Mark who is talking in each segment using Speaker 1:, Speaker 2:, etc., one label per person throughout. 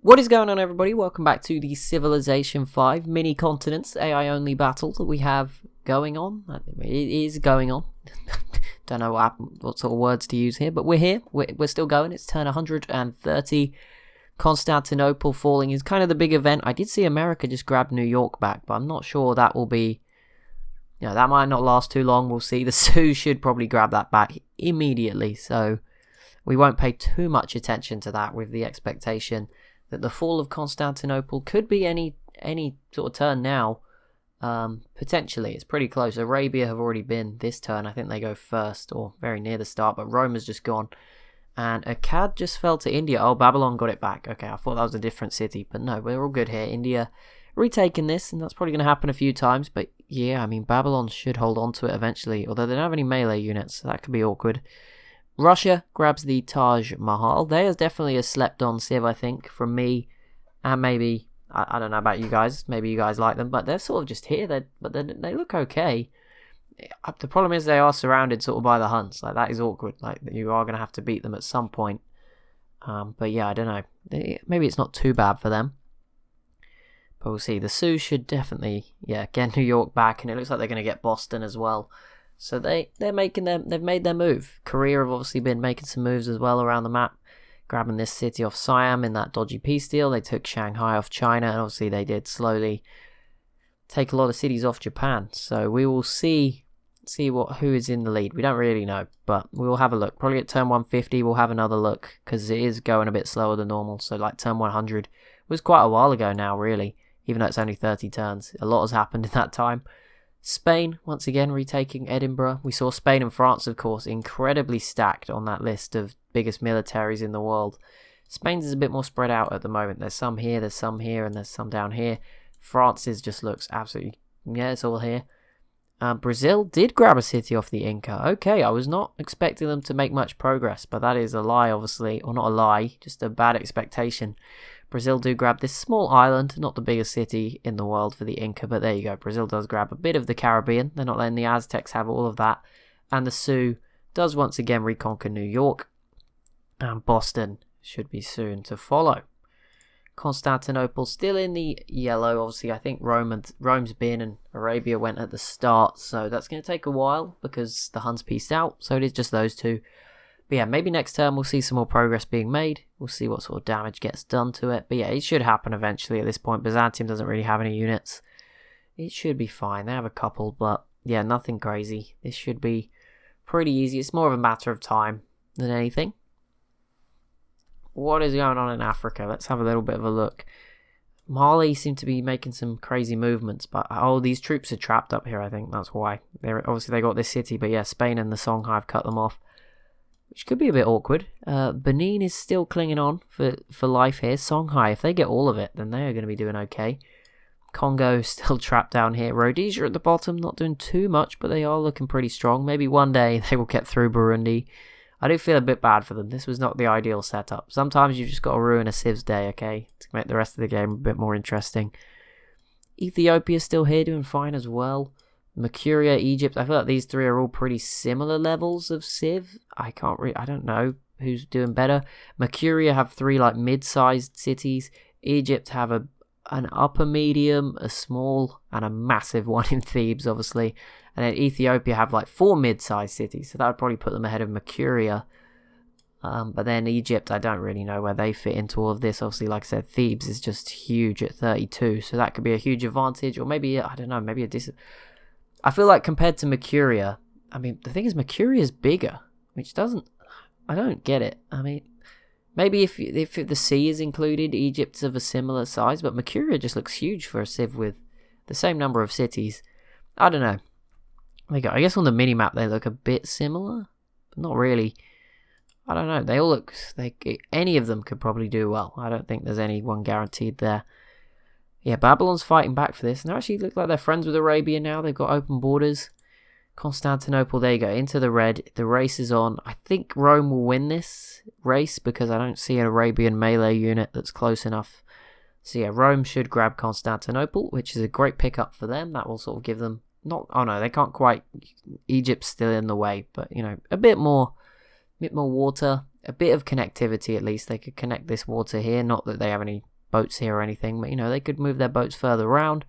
Speaker 1: What is going on, everybody? Welcome back to the Civilization 5 mini continents AI only battle that we have going on. It is going on. Don't know what sort of words to use here, but we're here. We're still going. It's turn 130. Constantinople falling is kind of the big event. I did see America just grab New York back, but I'm not sure that will be... that might not last too long. We'll see. The Sioux should probably grab that back immediately, so we won't pay too much attention to that, with the expectation that the fall of Constantinople could be any sort of turn now. Potentially, it's pretty close. Arabia have already been this turn. I think they go first, or very near the start, but Rome has just gone. And Akkad just fell to India. Oh, Babylon got it back. Okay, I thought that was a different city, but no, we're all good here. India retaking this, and that's probably going to happen a few times, but yeah, I mean, Babylon should hold on to it eventually, although they don't have any melee units, so that could be awkward. Russia grabs the Taj Mahal. They are definitely a slept-on civ, I think, from me, and maybe, I don't know about you guys, maybe you guys like them, but they're sort of just here, but they look okay. The problem is they are surrounded sort of by the Huns. Like, that is awkward. Like, you are going to have to beat them at some point. But yeah, I don't know. Maybe it's not too bad for them. But we'll see. The Sioux should definitely, get New York back, and it looks like they're going to get Boston as well. So they've made their move. Korea have obviously been making some moves as well around the map, grabbing this city off Siam in that dodgy peace deal. They took Shanghai off China, and obviously they did slowly take a lot of cities off Japan. So we will see who is in the lead. We don't really know, but we will have a look. Probably at turn 150 we'll have another look, because it is going a bit slower than normal. So like turn 100 was quite a while ago now, really, even though it's only 30 turns. A lot has happened in that time. Spain, once again, retaking Edinburgh. We saw Spain and France, of course, incredibly stacked on that list of biggest militaries in the world. Spain's is a bit more spread out at the moment. There's some here, and there's some down here. France's just looks absolutely... it's all here. Brazil did grab a city off the Inca. Okay, I was not expecting them to make much progress, but that is a lie, obviously. Or not a lie, just a bad expectation. Brazil do grab this small island, not the biggest city in the world for the Inca, but there you go. Brazil does grab a bit of the Caribbean. They're not letting the Aztecs have all of that. And the Sioux does once again reconquer New York. And Boston should be soon to follow. Constantinople still in the yellow. Obviously, I think Rome's been, and Arabia went at the start. So that's going to take a while because the Huns pieced out. So it is just those two. But yeah, maybe next turn we'll see some more progress being made. We'll see what sort of damage gets done to it. But yeah, it should happen eventually at this point. Byzantium doesn't really have any units. It should be fine. They have a couple, but yeah, nothing crazy. This should be pretty easy. It's more of a matter of time than anything. What is going on in Africa? Let's have a little bit of a look. Mali seem to be making some crazy movements, but these troops are trapped up here, I think. That's why. Obviously they got this city, but yeah, Spain and the Songhai have cut them off, which could be a bit awkward. Benin is still clinging on for life here. Songhai, if they get all of it, then they are going to be doing okay. Congo still trapped down here. Rhodesia at the bottom, not doing too much, but they are looking pretty strong. Maybe one day they will get through Burundi. I do feel a bit bad for them. This was not the ideal setup. Sometimes you've just got to ruin a Civ's day, okay, to make the rest of the game a bit more interesting. Ethiopia still here, doing fine as well. Mercuria, Egypt. I feel like these three are all pretty similar levels of Civ. I don't know who's doing better. Mercuria have three like mid-sized cities. Egypt have an upper medium, a small, and a massive one in Thebes, obviously. And then Ethiopia have like 4 mid-sized cities, so that would probably put them ahead of Mercuria. But then Egypt, I don't really know where they fit into all of this. Obviously, like I said, Thebes is just huge at 32, so that could be a huge advantage. Or maybe, I don't know, maybe a I feel like compared to Mercuria, I mean, the thing is Mercuria is bigger, which I don't get it. I mean, maybe if the sea is included, Egypt's of a similar size, but Mercuria just looks huge for a civ with the same number of cities. I don't know. I guess on the minimap they look a bit similar, but not really. I don't know. They all look any of them could probably do well. I don't think there's anyone guaranteed there. Yeah, Babylon's fighting back for this, and they actually look like they're friends with Arabia now. They've got open borders. Constantinople, there you go, into the red. The race is on. I think Rome will win this race because I don't see an Arabian melee unit that's close enough. So yeah, Rome should grab Constantinople, which is a great pickup for them. That will sort of give them... they can't quite... Egypt's still in the way, but, a bit more water, a bit of connectivity at least. They could connect this water here. Not that they have any boats here or anything, but, you know, they could move their boats further around.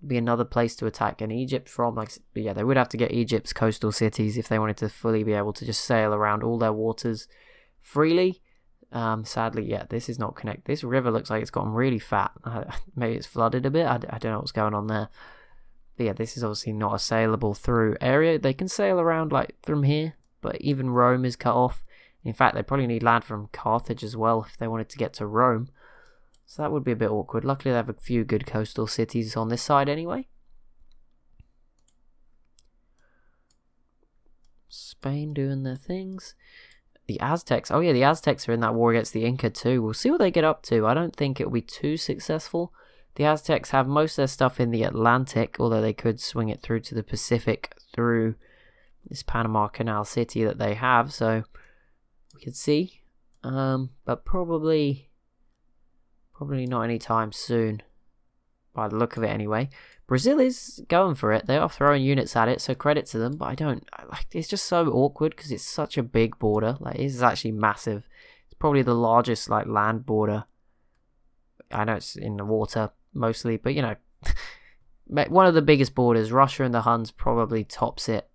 Speaker 1: Be another place to attack in Egypt from. Like, yeah, they would have to get Egypt's coastal cities if they wanted to fully be able to just sail around all their waters freely. Sadly, yeah, this is not connected. This river looks like it's gotten really fat. Maybe it's flooded a bit. I don't know what's going on there. But yeah, this is obviously not a sailable through area. They can sail around like from here, but even Rome is cut off. In fact, they probably need land from Carthage as well if they wanted to get to Rome. So that would be a bit awkward. Luckily, they have a few good coastal cities on this side anyway. Spain doing their things. The Aztecs. Oh yeah, the Aztecs are in that war against the Inca too. We'll see what they get up to. I don't think it'll be too successful. The Aztecs have most of their stuff in the Atlantic, although they could swing it through to the Pacific through this Panama Canal city that they have. So we could see. But probably not anytime soon, by the look of it anyway. Brazil is going for it. They are throwing units at it, so credit to them. But it's just so awkward because it's such a big border. Like, this is actually massive. It's probably the largest like land border. I know it's in the water mostly, but you know, one of the biggest borders. Russia and the Huns probably tops it,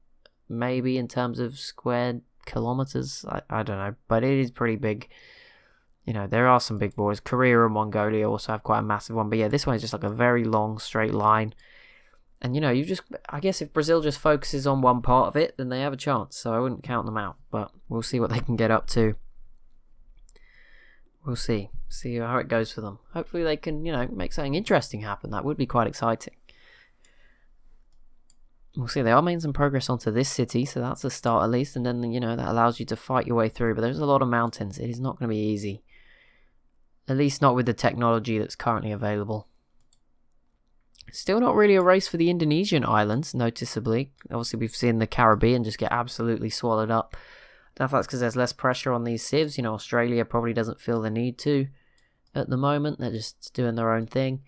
Speaker 1: maybe in terms of square kilometers. I don't know, but it is pretty big. You know, there are some big borders. Korea and Mongolia also have quite a massive one. But yeah, this one is just like a very long straight line. And, you know, I guess if Brazil just focuses on one part of it, then they have a chance. So I wouldn't count them out. But we'll see what they can get up to. We'll see. See how it goes for them. Hopefully they can, you know, make something interesting happen. That would be quite exciting. We'll see. They are making some progress onto this city. So that's a start at least. And then, you know, that allows you to fight your way through. But there's a lot of mountains. It is not going to be easy. At least not with the technology that's currently available. Still not really a race for the Indonesian islands, noticeably. Obviously, we've seen the Caribbean just get absolutely swallowed up. I don't know if that's because there's less pressure on these civs. You know, Australia probably doesn't feel the need to at the moment. They're just doing their own thing.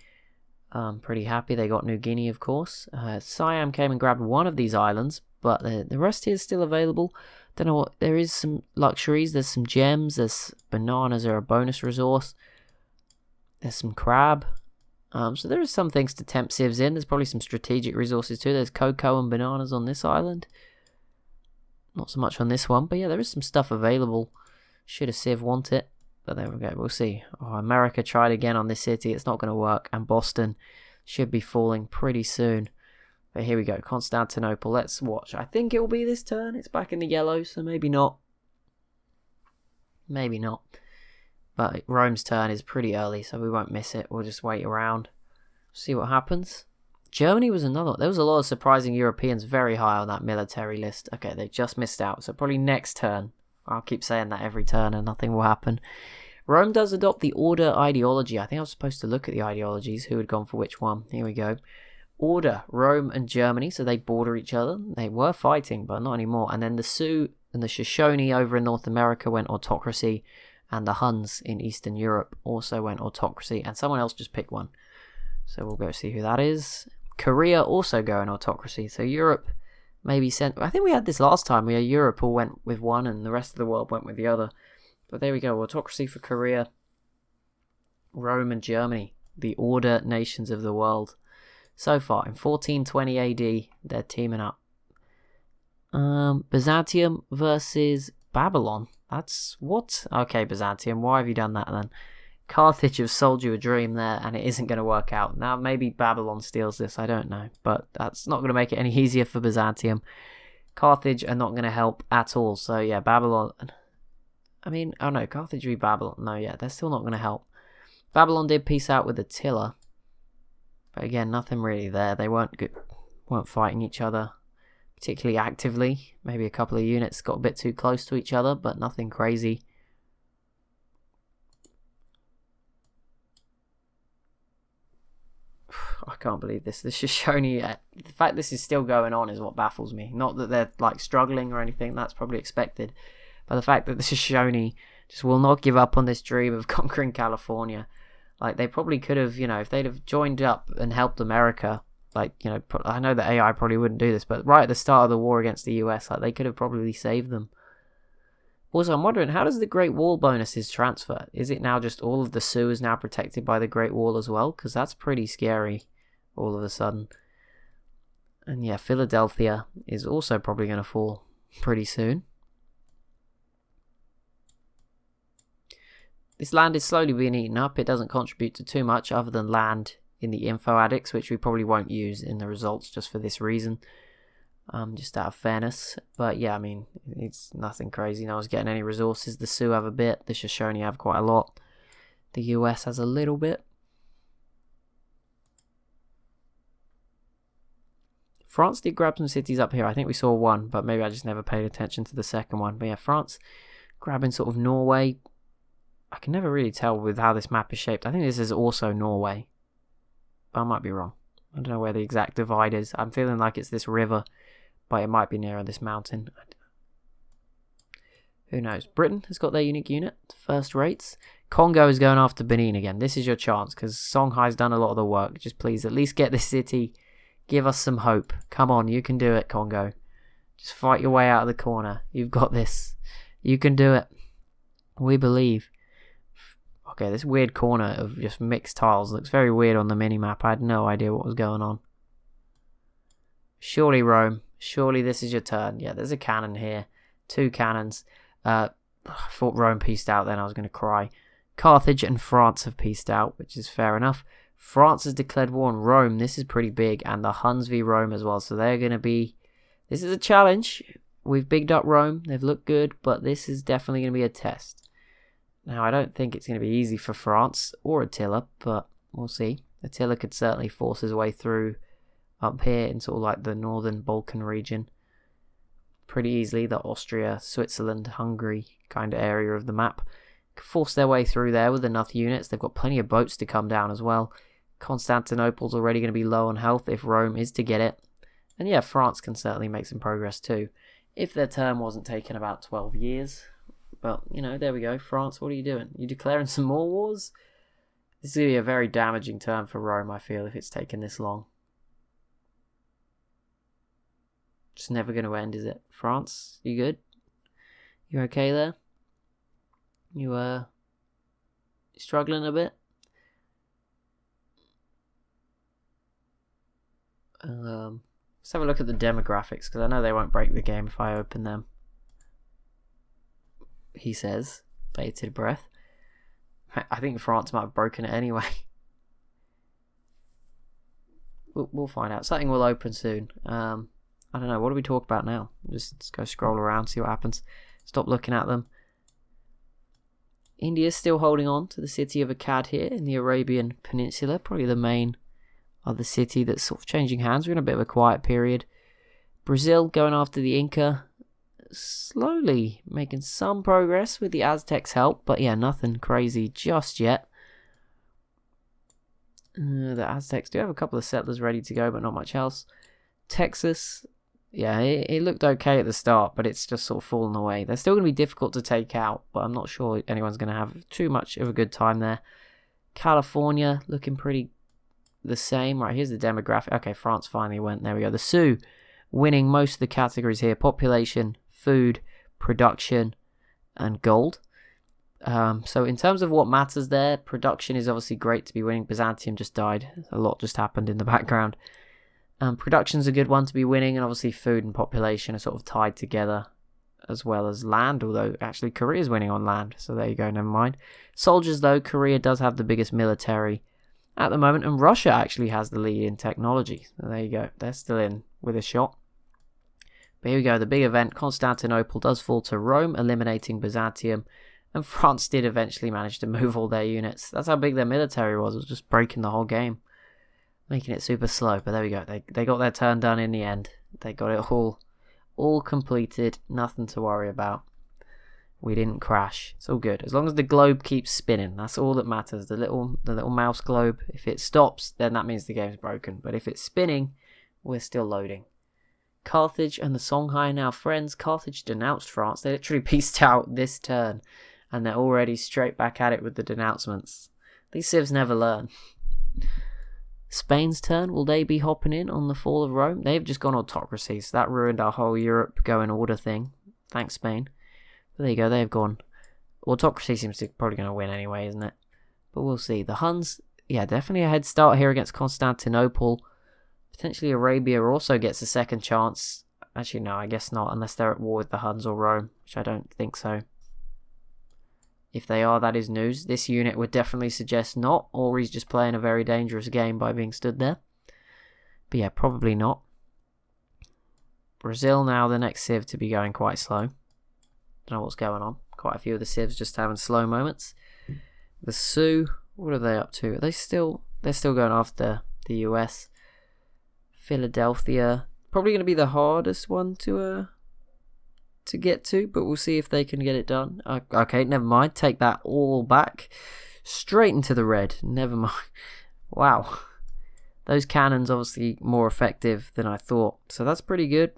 Speaker 1: Pretty happy. They got New Guinea, of course. Siam came and grabbed one of these islands, but the rest here is still available. Don't know what. There is some luxuries. There's some gems. There's bananas are a bonus resource. There's some crab. So there are some things to tempt civs in. There's probably some strategic resources too. There's cocoa and bananas on this island. Not so much on this one, but yeah, there is some stuff available. Should a civ want it? But there we go. We'll see. Oh, America tried again on this city. It's not going to work. And Boston should be falling pretty soon. But here we go. Constantinople. Let's watch. I think it will be this turn. It's back in the yellow, so maybe not. Maybe not. But Rome's turn is pretty early, so we won't miss it. We'll just wait around. See what happens. Germany was another. There was a lot of surprising Europeans very high on that military list. Okay, they just missed out. So probably next turn. I'll keep saying that every turn and nothing will happen. Rome does adopt the order ideology. I think I was supposed to look at the ideologies. Who had gone for which one? Here we go. Order, Rome and Germany. So they border each other. They were fighting, but not anymore. And then the Sioux and the Shoshone over in North America went autocracy. And the Huns in Eastern Europe also went autocracy. And someone else just picked one. So we'll go see who that is. Korea also going autocracy. So Europe maybe sent... I think we had this last time. Europe all went with one and the rest of the world went with the other. But there we go. Autocracy for Korea. Rome and Germany. The order nations of the world. So far, in 1420 AD, they're teaming up. Byzantium versus Babylon. That's what? Okay, Byzantium, why have you done that then? Carthage have sold you a dream there and it isn't going to work out. Now maybe Babylon steals this, I don't know. But that's not going to make it any easier for Byzantium. Carthage are not going to help at all. So yeah, Babylon... I mean, oh no, Carthage v Babylon. No, yeah, they're still not going to help. Babylon did peace out with Attila. But again, nothing really there. They weren't fighting each other particularly actively. Maybe a couple of units got a bit too close to each other, but nothing crazy. I can't believe this. The Shoshone, the fact this is still going on is what baffles me. Not that they're like struggling or anything, that's probably expected. But the fact that the Shoshone just will not give up on this dream of conquering California. Like, they probably could have, you know, if they'd have joined up and helped America, like, you know, I know that AI probably wouldn't do this, but right at the start of the war against the US, like, they could have probably saved them. Also, I'm wondering, how does the Great Wall bonuses transfer? Is it now just all of the Sioux is now protected by the Great Wall as well? Because that's pretty scary all of a sudden. And yeah, Philadelphia is also probably going to fall pretty soon. This land is slowly being eaten up. It doesn't contribute to too much other than land in the info addicts, which we probably won't use in the results just for this reason. Just out of fairness. But yeah, I mean, it's nothing crazy. No one's getting any resources. The Sioux have a bit. The Shoshone have quite a lot. The US has a little bit. France did grab some cities up here. I think we saw one, but maybe I just never paid attention to the second one. But yeah, France grabbing sort of Norway. I can never really tell with how this map is shaped. I think this is also Norway. But I might be wrong. I don't know where the exact divide is. I'm feeling like it's this river, but it might be nearer this mountain. Who knows? Britain has got their unique unit. First rates. Congo is going after Benin again. This is your chance, because Songhai's done a lot of the work. Just please, at least get this city. Give us some hope. Come on, you can do it, Congo. Just fight your way out of the corner. You've got this. You can do it. We believe. Okay, this weird corner of just mixed tiles looks very weird on the mini-map. I had no idea what was going on. Surely, Rome. Surely this is your turn. Yeah, there's a cannon here. 2 cannons. I thought Rome pieced out then. I was going to cry. Carthage and France have pieced out, which is fair enough. France has declared war on Rome. This is pretty big. And the Huns v Rome as well. So they're going to be... This is a challenge. We've bigged up Rome. They've looked good. But this is definitely going to be a test. Now, I don't think it's going to be easy for France or Attila. But we'll see. Attila could certainly force his way through up here in sort of like the northern Balkan region pretty easily. The Austria, Switzerland, Hungary kind of area of the map. Could force their way through there with enough units. They've got plenty of boats to come down as well. Constantinople's already going to be low on health if Rome is to get it. And yeah, France can certainly make some progress too, if their term wasn't taken about 12 years. But, you know, there we go. France, what are you doing? You declaring some more wars? This is going to be a very damaging term for Rome, I feel, if it's taken this long. It's never going to end, is it? France, you good? You okay there? You struggling a bit? Let's have a look at the demographics, because I know they won't break the game if I open them. He says, bated breath. I think France might have broken it anyway. We'll find out. Something will open soon. I don't know. What do we talk about now? Just go scroll around, see what happens. Stop looking at them. India's still holding on to the city of Akkad here in the Arabian Peninsula. Probably the main other city that's sort of changing hands. We're in a bit of a quiet period. Brazil going after the Inca. Slowly making some progress with the Aztecs' help. But yeah, nothing crazy just yet. The Aztecs do have a couple of settlers ready to go, but not much else. Texas, yeah, it looked okay at the start, but it's just sort of fallen away. They're still going to be difficult to take out, but I'm not sure anyone's going to have too much of a good time there. California looking pretty the same. Right, here's the demographic. Okay, France finally went. There we go. The Sioux winning most of the categories here. Population, food, production, and gold. So in terms of what matters there, production is obviously great to be winning. Byzantium just died. A lot just happened in the background. Production's a good one to be winning, and obviously food and population are sort of tied together, as well as land, although actually Korea's winning on land, so there you go, never mind. Soldiers though, Korea does have the biggest military at the moment, and Russia actually has the lead in technology, so there you go, they're still in with a shot. But here we go, the big event, Constantinople does fall to Rome, eliminating Byzantium, and France did eventually manage to move all their units. That's how big their military was, it was just breaking the whole game. Making it super slow, but there we go. They got their turn done in the end. They got it all completed. Nothing to worry about. We didn't crash. It's all good. As long as the globe keeps spinning, that's all that matters. The little mouse globe. If it stops, then that means the game's broken. But if it's spinning, we're still loading. Carthage and the Songhai are now friends. Carthage denounced France. They literally pieced out this turn, and they're already straight back at it with the denouncements. These civs never learn. Spain's turn, will they be hopping in on the fall of Rome? They've just gone autocracy, so that ruined our whole Europe go in order thing. Thanks, Spain. But there you go, they've gone. Autocracy seems to probably going to win anyway, isn't it? But we'll see. The Huns, yeah, definitely a head start here against Constantinople. Potentially Arabia also gets a second chance. Actually, no, I guess not, unless they're at war with the Huns or Rome, which I don't think so. If they are, that is news. This unit would definitely suggest not, or he's just playing a very dangerous game by being stood there. But yeah, probably not. Brazil now, the next civ to be going quite slow. Don't know what's going on. Quite a few of the civs just having slow moments. The Sioux, what are they up to? They're still going after the US. Philadelphia, probably going to be the hardest one to get to, but we'll see if they can get it done. Okay, never mind. Take that all back. Straight into the red. Never mind. Wow. Those cannons obviously more effective than I thought. So that's pretty good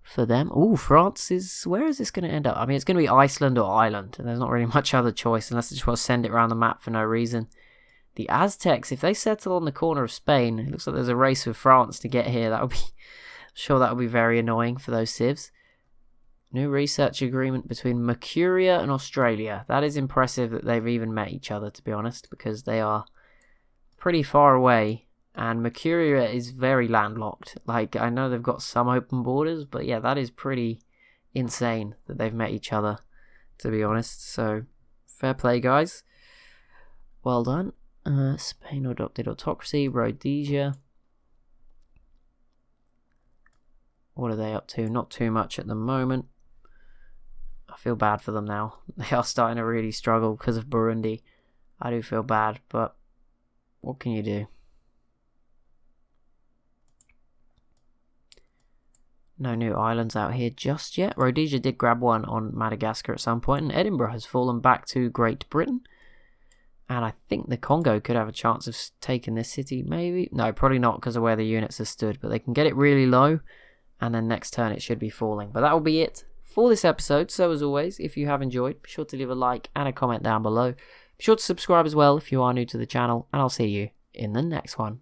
Speaker 1: for them. Ooh, France is... Where is this going to end up? I mean, it's going to be Iceland or Ireland. And there's not really much other choice unless they just want to send it around the map for no reason. The Aztecs, if they settle on the corner of Spain, it looks like there's a race with France to get here. That would be... I'm sure that would be very annoying for those civs. New research agreement between Mercuria and Australia. That is impressive that they've even met each other, to be honest, because they are pretty far away, and Mercuria is very landlocked. Like, I know they've got some open borders, but yeah, that is pretty insane that they've met each other, to be honest. So, fair play, guys. Well done. Spain adopted autocracy. Rhodesia. What are they up to? Not too much at the moment. I feel bad for them now. They are starting to really struggle because of Burundi. I do feel bad, but what can you do? No new islands out here just yet. Rhodesia did grab one on Madagascar at some point, and Edinburgh has fallen back to Great Britain. And I think the Congo could have a chance of taking this city, maybe? No, probably not because of where the units are stood, but they can get it really low, and then next turn it should be falling. But that will be it for this episode. So as always, if you have enjoyed, be sure to leave a like and a comment down below. Be sure to subscribe as well if you are new to the channel, and I'll see you in the next one.